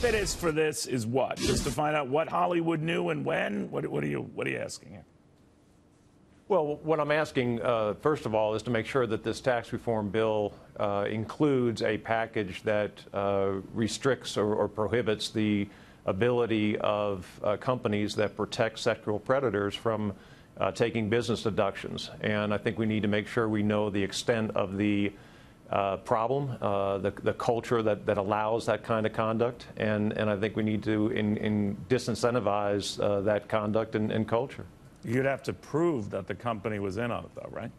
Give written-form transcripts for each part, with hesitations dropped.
impetus for this is what? Just to find out what Hollywood knew and when? What are you asking here? Well, what I'm asking, first of all, is to make sure that this tax reform bill includes a package that restricts or prohibits the ability of companies that protect sexual predators from taking business deductions. And I think we need to make sure we know the extent of the problem, the culture that allows that kind of conduct. And I think we need to disincentivize that conduct and culture. You'd have to prove that the company was in on it, though, right?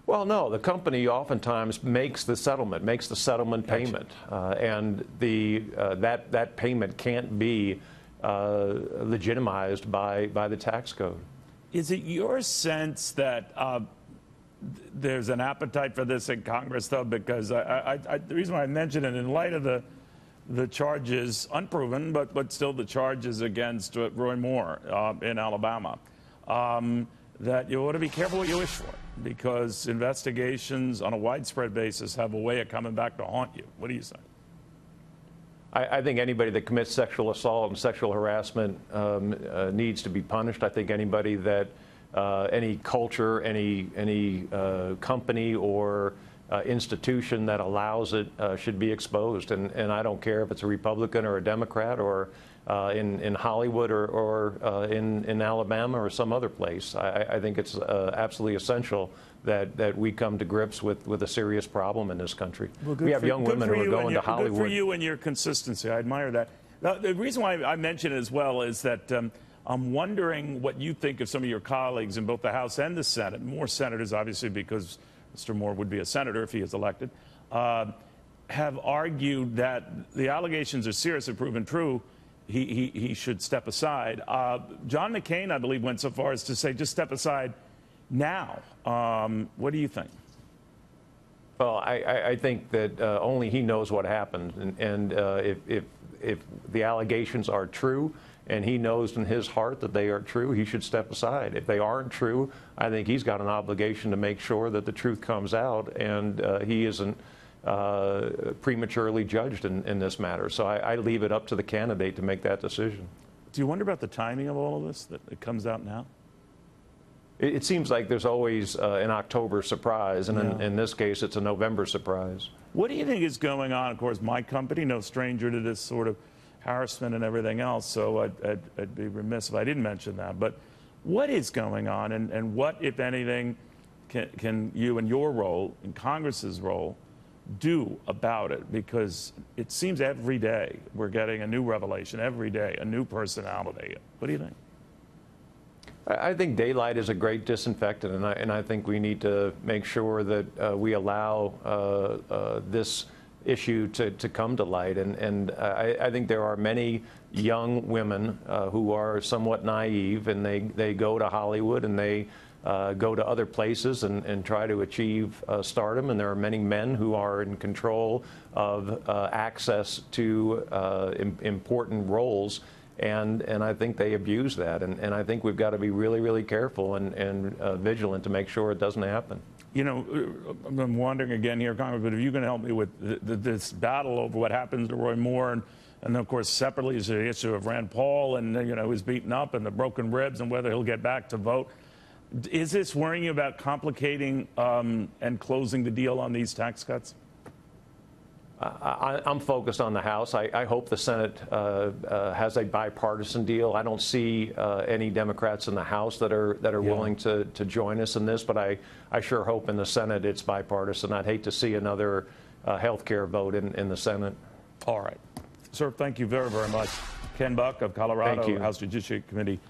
Well, no. The company oftentimes makes the settlement payment, and that payment can't be legitimized by the tax code. Is it your sense that there's an appetite for this in Congress, though? Because the reason why I mention it, in light of the charges, unproven, but still the charges against Roy Moore in Alabama, that you ought to be careful what you wish for, because investigations on a widespread basis have a way of coming back to haunt you. What do you say? I think anybody that commits sexual assault and sexual harassment needs to be punished. I think anybody that, any culture, any company or institution that allows it should be exposed. And I don't care if it's a Republican or a Democrat or in Hollywood or in Alabama or some other place. I think it's absolutely essential that we come to grips with a serious problem in this country. Well, we have young women who are going to Hollywood. Good for you and your consistency. I admire that. Now, the reason why I mention it as well is that I'm wondering what you think of some of your colleagues in both the House and the Senate, more senators, obviously, because Mr. Moore would be a senator if he is elected, have argued that the allegations are serious and proven true. He should step aside. John McCain, I believe, went so far as to say, just step aside now. What do you think? Well, I think that only he knows what happened. And if the allegations are true, and he knows in his heart that they are true, he should step aside. If they aren't true, I think he's got an obligation to make sure that the truth comes out and he isn't prematurely judged in this matter. So I leave it up to the candidate to make that decision. Do you wonder about the timing of all of this, that it comes out now? It seems like there's always an October surprise, and in this case, it's a November surprise. What do you think is going on? Of course, my company, no stranger to this sort of harassment and everything else, so I'd be remiss if I didn't mention that. But what is going on, and what, if anything, can you and your role, and Congress's role, do about it? Because it seems every day we're getting a new revelation, every day, a new personality. What do you think? I think daylight is a great disinfectant, and I think we need to make sure that we allow this issue to come to light. And I think there are many young women who are somewhat naive, and they go to Hollywood and they go to other places and try to achieve stardom. And there are many men who are in control of access to important roles. And I think they abuse that. And I think we've got to be really, really careful and vigilant to make sure it doesn't happen. You know, I'm wondering again here, Congressman, but if you can help me with this battle over what happens to Roy Moore, and of course, separately is the issue of Rand Paul and, you know, his beaten up and the broken ribs and whether he'll get back to vote. Is this worrying you about complicating and closing the deal on these tax cuts? I'm focused on the House. I hope the Senate has a bipartisan deal. I don't see any Democrats in the House that are willing to join us in this, but I sure hope in the Senate it's bipartisan. I'd hate to see another health care vote in the Senate. All right. Sir, thank you very, very much. Ken Buck of Colorado, House Judiciary Committee